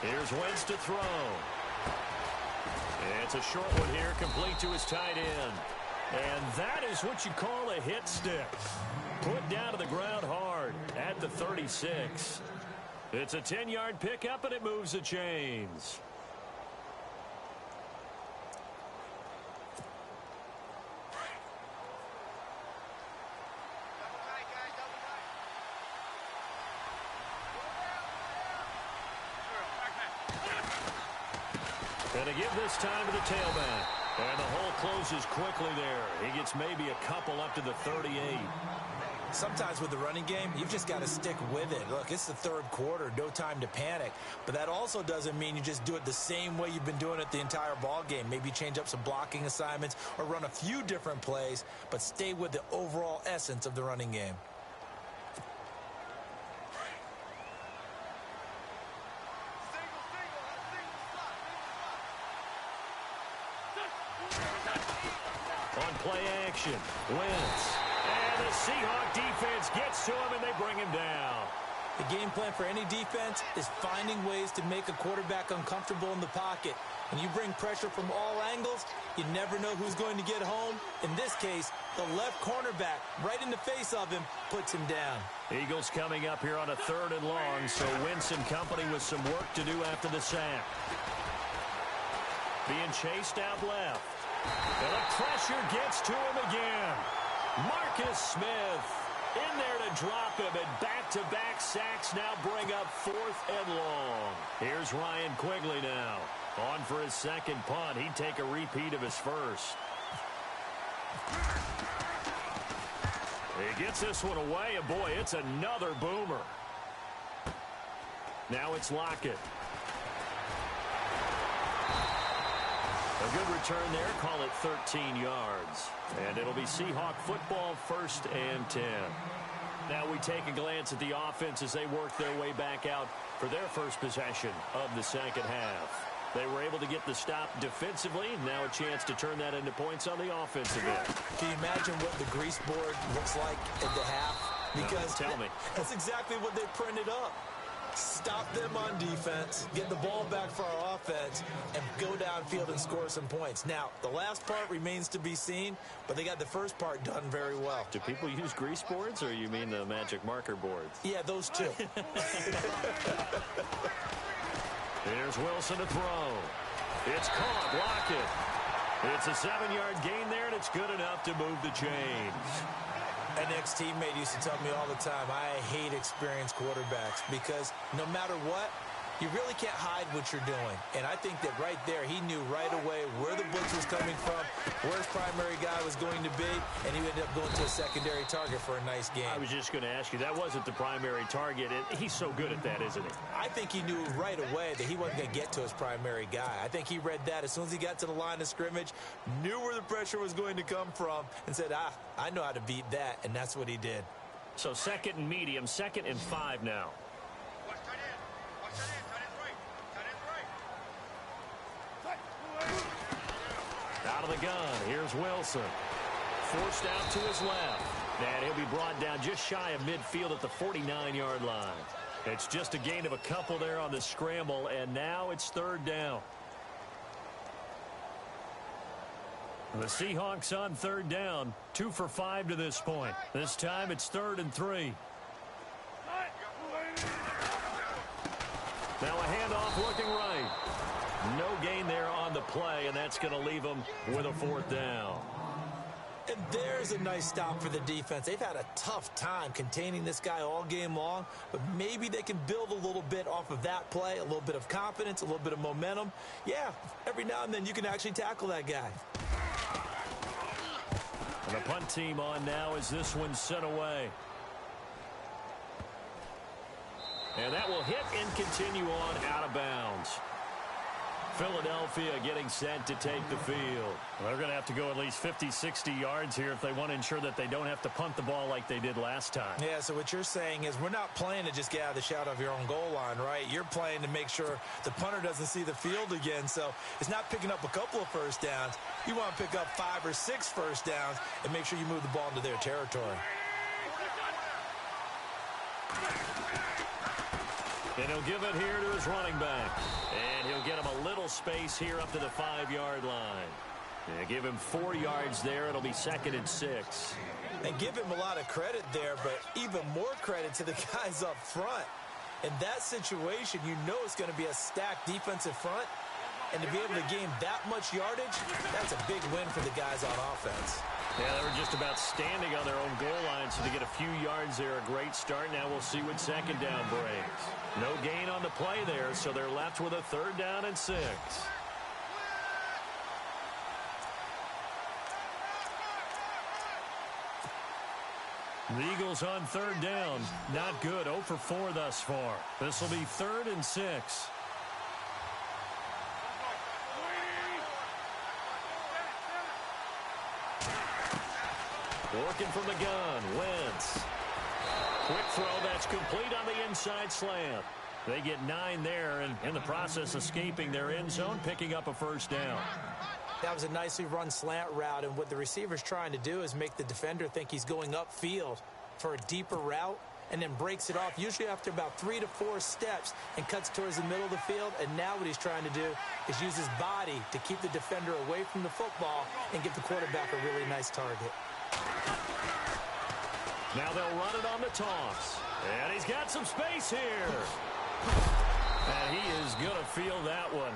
Here's Wentz to throw. It's a short one here, complete to his tight end. And that is what you call a hit stick. Put down to the ground hard at the 36. It's a 10-yard pickup, and it moves the chains. And to give this time to the tailback. And the hole closes quickly there. He gets maybe a couple up to the 38. Sometimes with the running game, you've just got to stick with it. Look, it's the third quarter, no time to panic. But that also doesn't mean you just do it the same way you've been doing it the entire ball game. Maybe change up some blocking assignments or run a few different plays, but stay with the overall essence of the running game. On play action, Wentz. And the Seahawks defense gets to him, and they bring him down. The game plan for any defense is finding ways to make a quarterback uncomfortable in the pocket. When you bring pressure from all angles, you never know who's going to get home. In this case, the left cornerback, right in the face of him, puts him down. Eagles coming up here on a 3rd and long, so Wentz and company with some work to do after the sack. Being chased out left. And the pressure gets to him again. Marcus Smith In there to drop him, and back-to-back sacks now bring up 4th and long. Here's Ryan Quigley now. On for his second punt. He'd take a repeat of his first. He gets this one away, and boy, it's another boomer. Now it's Lockett. A good return there. Call it 13 yards. And it'll be Seahawk football, 1st and 10. Now we take a glance at the offense as they work their way back out for their first possession of the second half. They were able to get the stop defensively. Now a chance to turn that into points on the offensive end. Can you imagine what the grease board looks like at the half? Because tell me. That's exactly what they printed up. Stop them on defense, get the ball back for our offense, and go downfield and score some points. Now, the last part remains to be seen, but they got the first part done very well. Do people use grease boards, or you mean the magic marker boards? Yeah, those two. Here's Wilson to throw. It's caught. Lockett. It's a 7-yard gain there, and it's good enough to move the chains. An ex-teammate used to tell me all the time, I hate experienced quarterbacks because no matter what, you really can't hide what you're doing. And I think that right there, he knew right away where the blitz was coming from, where his primary guy was going to be, and he ended up going to a secondary target for a nice game. I was just going to ask you, that wasn't the primary target. He's so good at that, isn't he? I think he knew right away that he wasn't going to get to his primary guy. I think he read that as soon as he got to the line of scrimmage, knew where the pressure was going to come from, and said, I know how to beat that, and that's what he did. So 2nd and medium, 2nd and 5 now. Out of the gun, here's Wilson. Forced out to his left. And he'll be brought down just shy of midfield at the 49-yard line. It's just a gain of a couple there on the scramble, and now it's 3rd down. The Seahawks on 3rd down, 2 for 5 to this point. This time it's 3rd and 3. Now a handoff looking right. No gain there on the play, and that's going to leave them with a 4th down. And there's a nice stop for the defense. They've had a tough time containing this guy all game long, but maybe they can build a little bit off of that play, a little bit of confidence, a little bit of momentum. Yeah, every now and then you can actually tackle that guy. And the punt team on now as this one's sent away. And that will hit and continue on out of bounds. Philadelphia getting set to take the field. Well, they're going to have to go at least 50, 60 yards here if they want to ensure that they don't have to punt the ball like they did last time. Yeah, so what you're saying is we're not playing to just get out of the shadow of your own goal line, right? You're playing to make sure the punter doesn't see the field again. So it's not picking up a couple of first downs. You want to pick up 5 or 6 first downs and make sure you move the ball into their territory. And he'll give it here to his running back. And he'll get him a little space here up to the 5-yard line. Yeah, give him 4 yards there. It'll be 2nd and 6. And give him a lot of credit there, but even more credit to the guys up front. In that situation, you know it's going to be a stacked defensive front. And to be able to gain that much yardage, that's a big win for the guys on offense. Yeah, they were just about standing on their own goal line, so to get a few yards there, a great start. Now we'll see what 2nd down brings. No gain on the play there, so they're left with a 3rd down and 6. The Eagles on 3rd down. Not good. 0 for 4 thus far. This will be 3rd and 6. Working from the gun, Wentz. Quick throw, that's complete on the inside slant. They get 9 there, and in the process escaping their end zone, picking up a 1st down. That was a nicely run slant route, and what the receiver's trying to do is make the defender think he's going upfield for a deeper route, and then breaks it off, usually after about 3 to 4 steps, and cuts towards the middle of the field. And now what he's trying to do is use his body to keep the defender away from the football and give the quarterback a really nice target. Now they'll run it on the toss. And he's got some space here. And he is going to feel that one.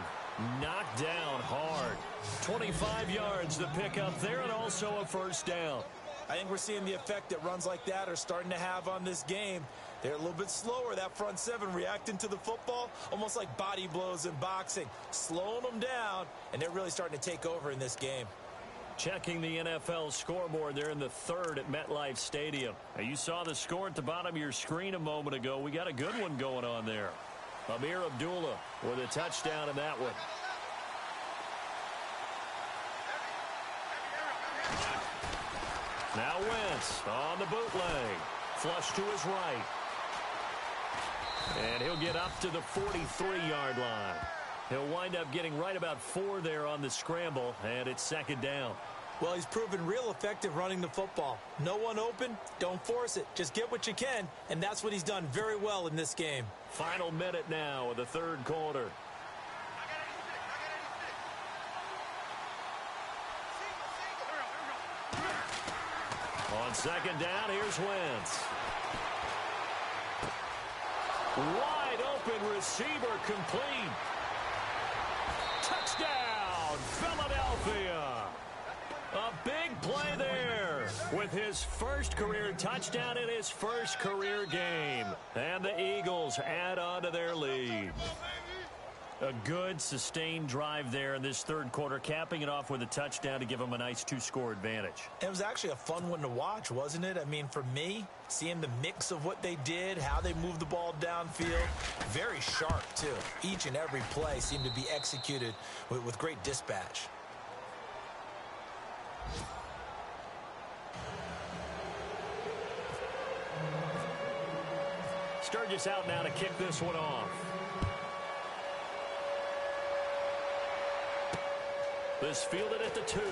Knocked down hard. 25 yards to pick up there, and also a 1st down. I think we're seeing the effect that runs like that are starting to have on this game. They're a little bit slower, that front seven, reacting to the football, almost like body blows in boxing, slowing them down, and they're really starting to take over in this game. Checking the NFL scoreboard, they're in the third at MetLife Stadium. Now, you saw the score at the bottom of your screen a moment ago. We got a good one going on there. Amir Abdullah with a touchdown in that one. Now Wentz on the bootleg. Flush to his right. And he'll get up to the 43-yard line. He'll wind up getting right about 4 there on the scramble, and it's second down. Well, he's proven real effective running the football. No one open, don't force it. Just get what you can, and that's what he's done very well in this game. Final minute now of the third quarter. On second down, here's Wentz. Wide open receiver complete. Touchdown, Philadelphia. A big play there with his first career touchdown in his first career game. And the Eagles add on to their lead. A good, sustained drive there in this third quarter, capping it off with a touchdown to give them a nice 2-score advantage. It was actually a fun one to watch, wasn't it? I mean, for me, seeing the mix of what they did, how they moved the ball downfield, very sharp, too. Each and every play seemed to be executed with great dispatch. Sturgis out now to kick this one off. This fielded at the 2. And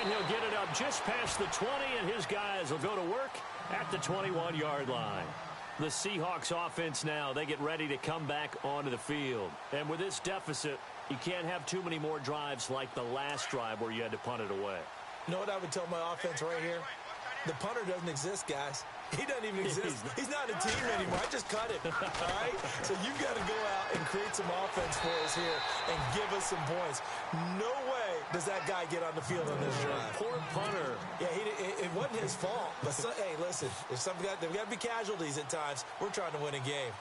he'll get it up just past the 20, and his guys will go to work at the 21-yard line. The Seahawks offense now, they get ready to come back onto the field. And with this deficit, you can't have too many more drives like the last drive where you had to punt it away. You know what I would tell my offense right here? The punter doesn't exist, guys. He doesn't even exist. He's not a team anymore. I just cut it, all right? So you've got to go out and create some offense for us here and give us some points. No way does that guy get on the field on this drive. Poor punter. Yeah, it wasn't his fault. But, hey, listen, there's got to be casualties at times. We're trying to win a game.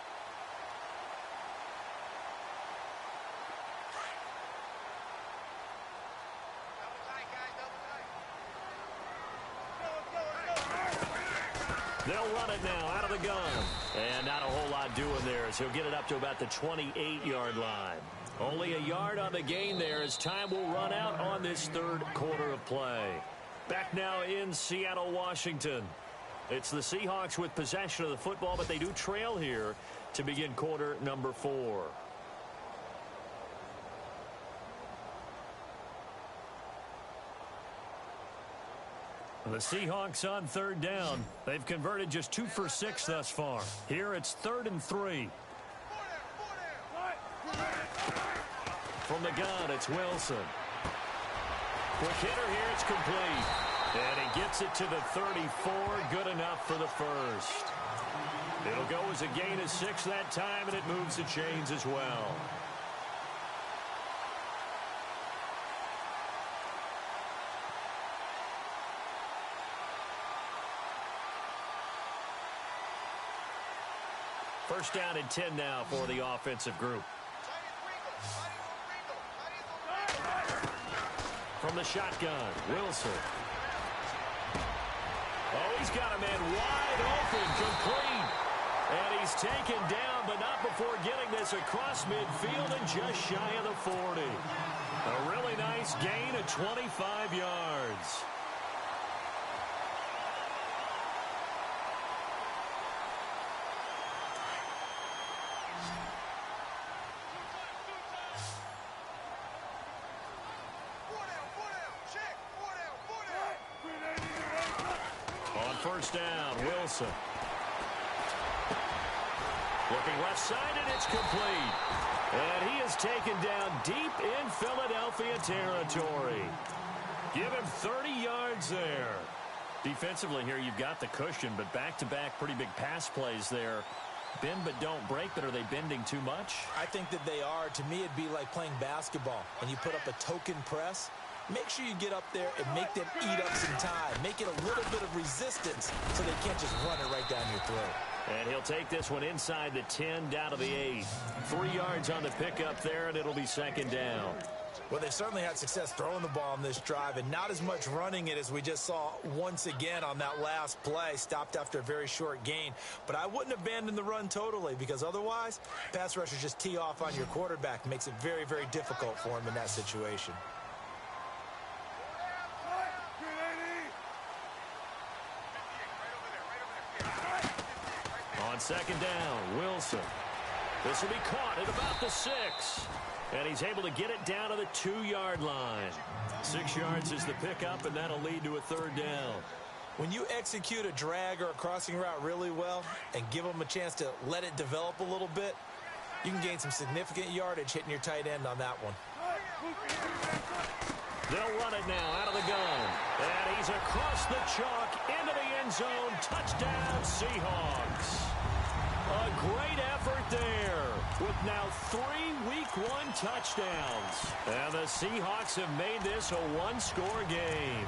They'll run it now out of the gun. And not a whole lot doing there as he'll get it up to about the 28-yard line. Only a yard on the gain there as time will run out on this third quarter of play. Back now in Seattle, Washington. It's the Seahawks with possession of the football, but they do trail here to begin quarter number 4. The Seahawks on third down. They've converted just 2 for 6 thus far. Here it's 3rd and 3. From the gun, it's Wilson. Quick hitter here, it's complete. And he gets it to the 34, good enough for the first. It'll go as a gain of 6 that time, and it moves the chains as well. First down and 10 now for the offensive group. From the shotgun, Wilson. Oh, he's got a man wide open, complete. And he's taken down, but not before getting this across midfield and just shy of the 40. A really nice gain of 25 yards. First down, Wilson. Looking left side, and it's complete. And he is taken down deep in Philadelphia territory. Give him 30 yards there. Defensively here, you've got the cushion, but back-to-back pretty big pass plays there. Bend but don't break, but are they bending too much? I think that they are. To me, it'd be like playing basketball, and you put up a token press. make sure you get up there and make them eat up some time. Make it a little bit of resistance so they can't just run it right down your throat. And he'll take this one inside the 10, down to the 8. 3 yards on the pickup there, and it'll be second down. Well, they've certainly had success throwing the ball on this drive and not as much running it as we just saw once again on that last play. Stopped after a very short gain. But I wouldn't abandon the run totally because otherwise, pass rushers just tee off on your quarterback. Makes it very, very difficult for him in that situation. On second down, Wilson. This will be caught at about the 6. And he's able to get it down to the 2-yard line. 6 yards is the pickup, and that'll lead to a third down. When you execute a drag or a crossing route really well and give them a chance to let it develop a little bit, you can gain some significant yardage hitting your tight end on that one. They'll run it now out of the gun. And he's across the chalk into the end zone. Touchdown, Seahawks. A great effort there with now 3 Week 1 touchdowns. And the Seahawks have made this a one-score game.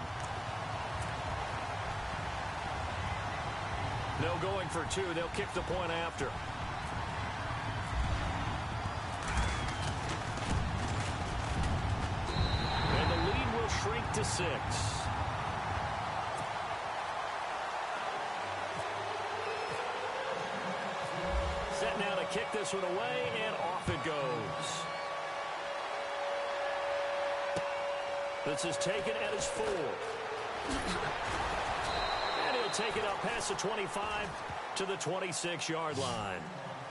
No going for 2. They'll kick the point after. And the lead will shrink to 6. Set now to kick this one away, and off it goes. This is taken at his 4. And he'll take it up past the 25 to the 26-yard line.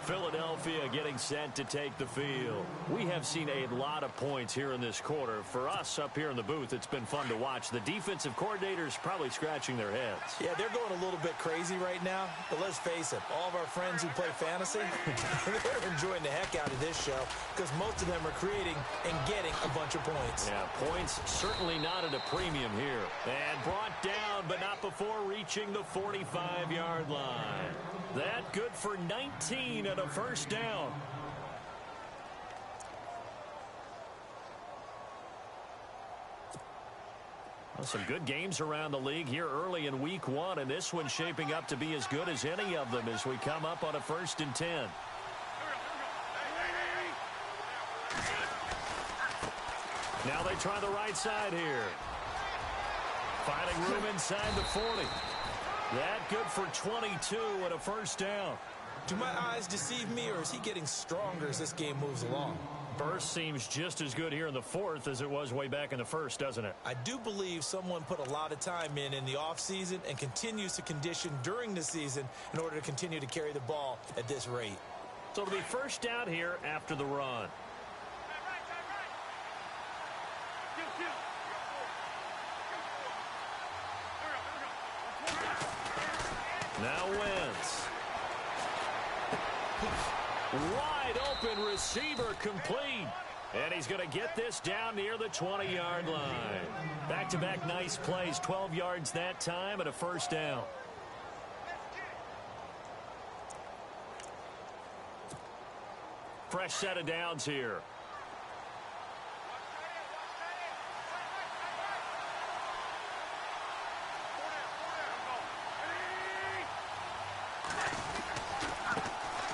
Philadelphia getting set to take the field. We have seen a lot of points here in this quarter. For us up here in the booth, it's been fun to watch. The defensive coordinators probably scratching their heads. Yeah, they're going a little bit crazy right now. But let's face it, all of our friends who play fantasy, they're enjoying the heck out of this show because most of them are creating and getting a bunch of points. Yeah, points certainly not at a premium here. And brought down, but not before reaching the 45-yard line. That good for 19 and a first down. Well, some good games around the league here early in Week 1, and this one's shaping up to be as good as any of them as we come up on a 1st and 10. Now they try the right side here. Finding room inside the 40. That good for 22 and a first down. Do my eyes deceive me, or is he getting stronger as this game moves along? Burst seems just as good here in the 4th as it was way back in the 1st, doesn't it? I do believe someone put a lot of time in the offseason and continues to condition during the season in order to continue to carry the ball at this rate. So it'll be first down here after the run. Now Wentz. Wide open receiver complete. And he's going to get this down near the 20-yard line. Back-to-back nice plays. 12 yards that time and a first down. Fresh set of downs here.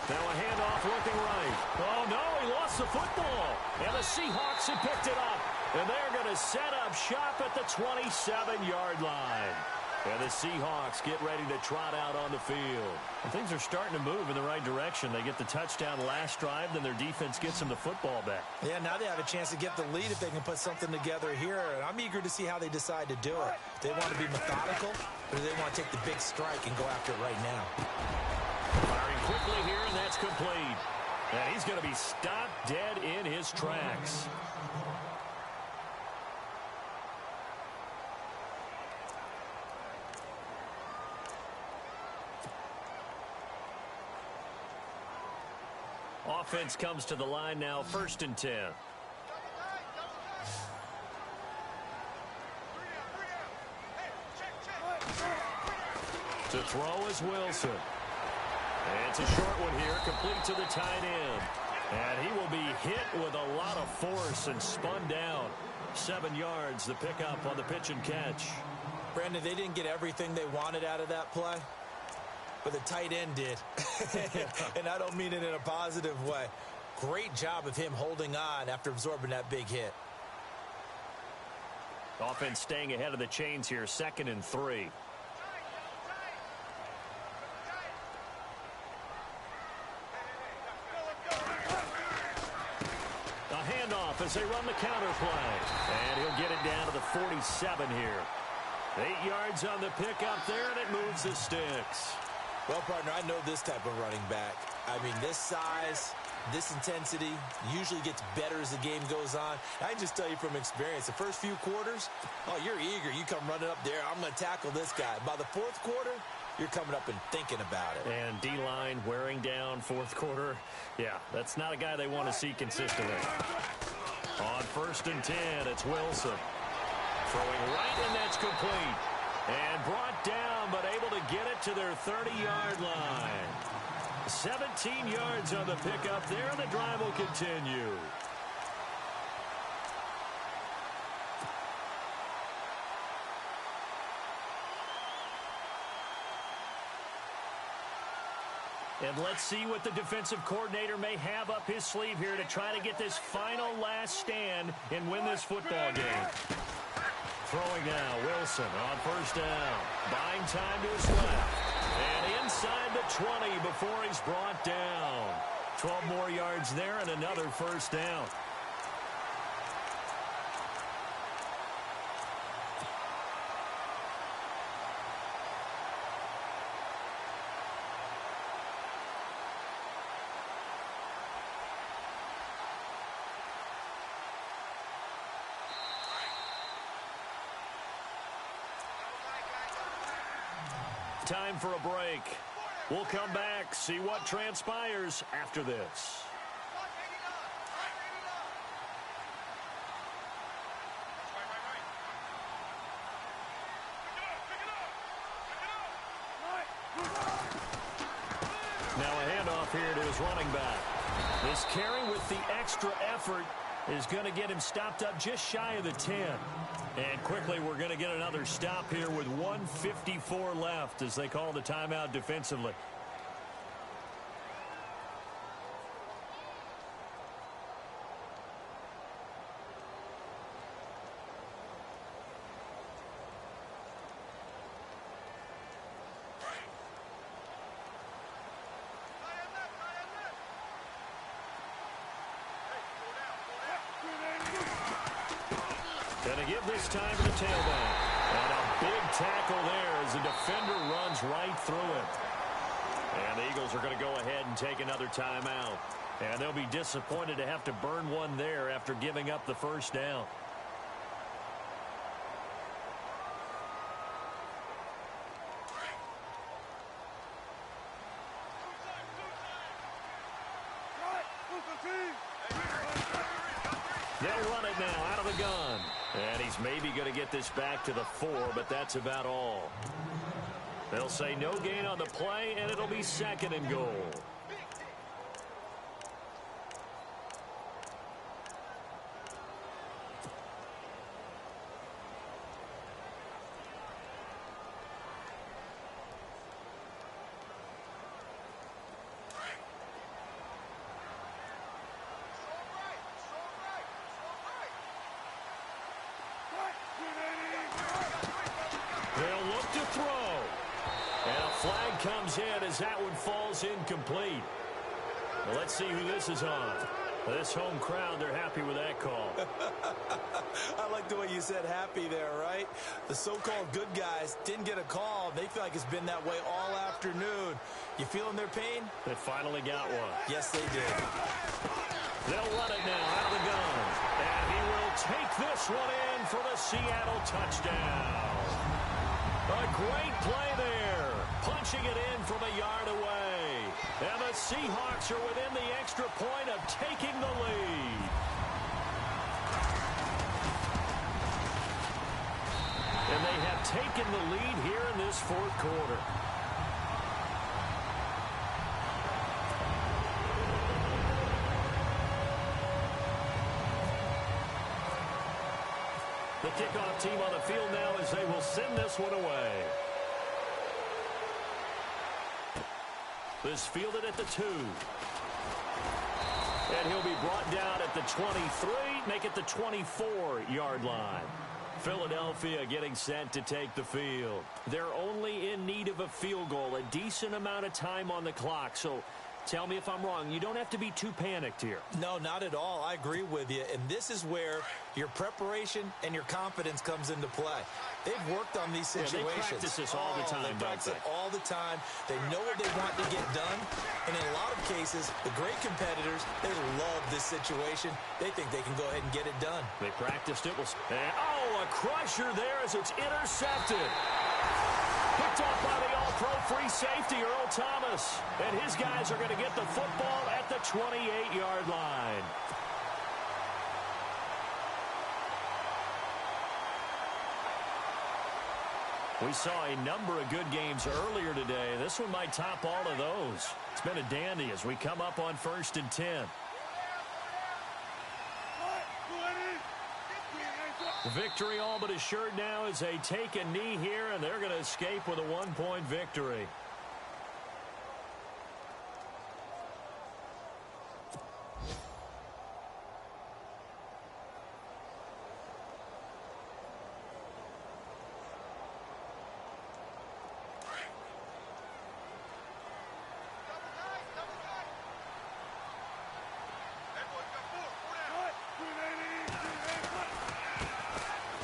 Now a handoff looking right. Oh, no, he lost the football. And the Seahawks have picked it up. And they're going to set up shop at the 27-yard line. And the Seahawks get ready to trot out on the field. And things are starting to move in the right direction. They get the touchdown last drive, then their defense gets them the football back. Yeah, now they have a chance to get the lead if they can put something together here. And I'm eager to see how they decide to do it. Do they want to be methodical, or do they want to take the big strike and go after it right now? Firing quickly here, and that's complete. And he's going to be stopped dead in his tracks. Offense comes to the line now, 1st and 10. To throw is Wilson. And it's a short one here, complete to the tight end. And he will be hit with a lot of force and spun down. 7 yards, the pickup on the pitch and catch. Brandon, they didn't get everything they wanted out of that play, but the tight end did. And I don't mean it in a positive way. Great job of him holding on after absorbing that big hit. Offense staying ahead of the chains here, 2nd and 3. A handoff as they run the counter play. And he'll get it down to the 47 here. 8 yards on the pickup there, and it moves the sticks. Well, partner, I know this type of running back. I mean, this size, this intensity usually gets better as the game goes on. I can just tell you from experience, the first few quarters, oh, you're eager. You come running up there, I'm going to tackle this guy. By the 4th quarter, you're coming up and thinking about it. And D-line wearing down 4th quarter. Yeah, that's not a guy they want to see consistently. On 1st and 10, it's Wilson. Throwing right, and that's complete. And brought down, but able to get it to their 30-yard line. 17 yards on the pickup there, and the drive will continue. And let's see what the defensive coordinator may have up his sleeve here to try to get this final last stand and win this football game. Throwing now, Wilson on 1st down. Buying time to his left. And inside the 20 before he's brought down. 12 more yards there and another 1st down. Time for a break. We'll come back, see what transpires after this. Now a handoff here to his running back. This carry with the extra effort is going to get him stopped up just shy of the 10. And quickly, we're going to get another stop here with 1:54 left as they call the timeout defensively. Going to give this time to the tailback. And a big tackle there as the defender runs right through him. And the Eagles are going to go ahead and take another timeout. And they'll be disappointed to have to burn one there after giving up the 1st down. They'll run it now out of the gun. And he's maybe going to get this back to the 4, but that's about all. They'll say no gain on the play, and it'll be 2nd and goal. They'll look to throw. And a flag comes in as that one falls incomplete. Well, let's see who this is on. This home crowd, they're happy with that call. I like the way you said happy there, right? The so-called good guys didn't get a call. They feel like it's been that way all afternoon. You feeling their pain? They finally got one. Yes, they did. They'll run it now out of the gun. And he will take this one in for the Seattle touchdown. A great play there. Punching it in from a yard away. And the Seahawks are within the extra point of taking the lead. And they have taken the lead here in this 4th quarter. The kickoff team on the field now as they will send this one away. This fielded at the 2. And he'll be brought down at the 23, make it the 24-yard line. Philadelphia getting set to take the field. They're only in need of a field goal, a decent amount of time on the clock. So tell me if I'm wrong. You don't have to be too panicked here. No, not at all. I agree with you. And this is where your preparation and your confidence comes into play. They've worked on these situations. They practice this all the time, They practice it all the time. They know what they want to get done. And in a lot of cases, the great competitors, they love this situation. They think they can go ahead and get it done. They practiced it. A crusher there as it's intercepted. Picked off by the all-pro free safety, Earl Thomas. And his guys are going to get the football at the 28-yard line. We saw a number of good games earlier today. This one might top all of those. It's been a dandy as we come up on 1st and 10. Victory all but assured now as they take a knee here, and they're going to escape with a 1-point victory.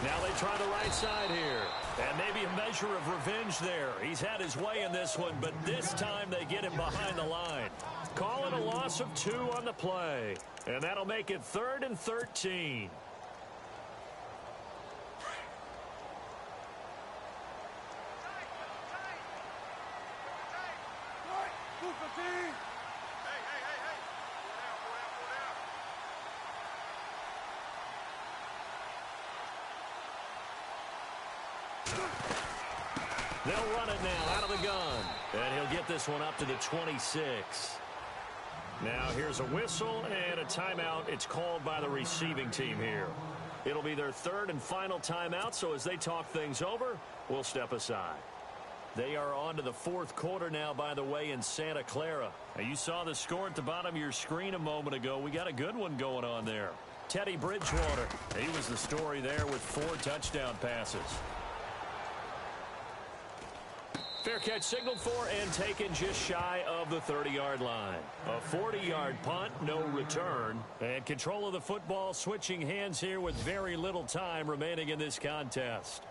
Now they try the right side here. And maybe a measure of revenge there. He's had his way in this one, but this time they get him behind the line. Call it a loss of 2 on the play. And that'll make it 3rd and 13. They'll run it now out of the gun. And he'll get this one up to the 26. Now here's a whistle and a timeout. It's called by the receiving team here. It'll be their 3rd and final timeout, so as they talk things over, we'll step aside. They are on to the 4th quarter now, by the way, in Santa Clara. Now, you saw the score at the bottom of your screen a moment ago. We got a good one going on there. Teddy Bridgewater, he was the story there with 4 touchdown passes. Fair catch signaled for and taken just shy of the 30-yard line. A 40-yard punt, no return. And control of the football switching hands here with very little time remaining in this contest.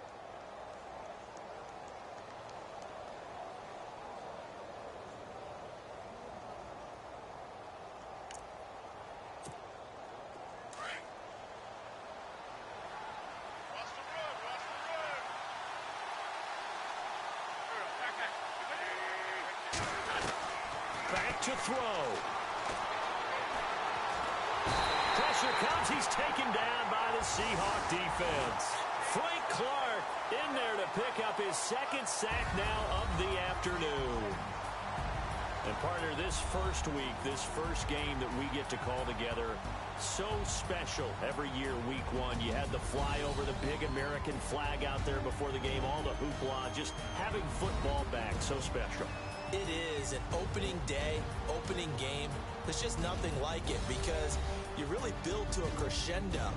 To throw. Pressure comes. He's taken down by the Seahawk defense. Frank Clark in there to pick up his 2nd sack now of the afternoon. And partner, this first week, this first game that we get to call together, so special every year, week 1. You had the flyover, the big American flag out there before the game, all the hoopla, just having football back, so special. It is an opening day, opening game. There's just nothing like it because you really build to a crescendo.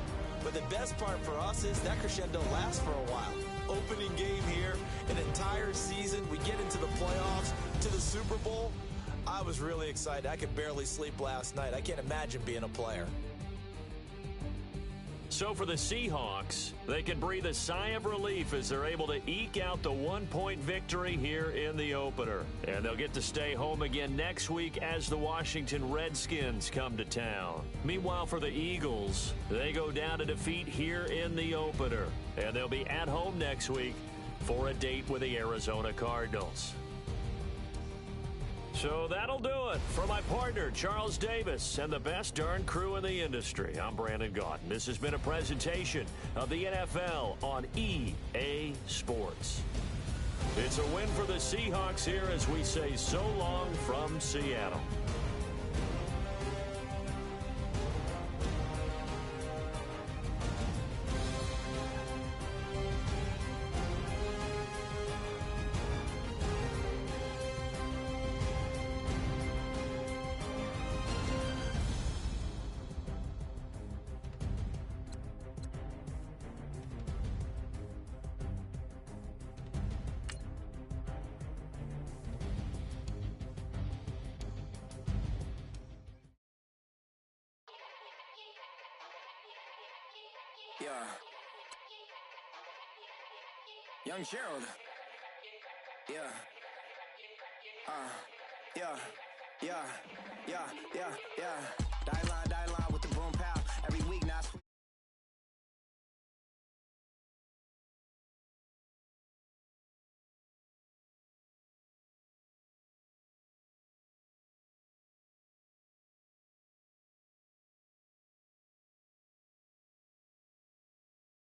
But the best part for us is that crescendo lasts for a while. Opening game here, an entire season. We get into the playoffs, to the Super Bowl. I was really excited. I could barely sleep last night. I can't imagine being a player. So for the Seahawks, they can breathe a sigh of relief as they're able to eke out the 1-point victory here in the opener. And they'll get to stay home again next week as the Washington Redskins come to town. Meanwhile, for the Eagles, they go down to defeat here in the opener. And they'll be at home next week for a date with the Arizona Cardinals. So that'll do it. For my partner, Charles Davis, and the best darn crew in the industry, I'm Brandon Gaudin. This has been a presentation of the NFL on EA Sports. It's a win for the Seahawks here as we say so long from Seattle. Yeah. Young Gerald. Yeah. Yeah. Yeah. Yeah. Yeah. Yeah.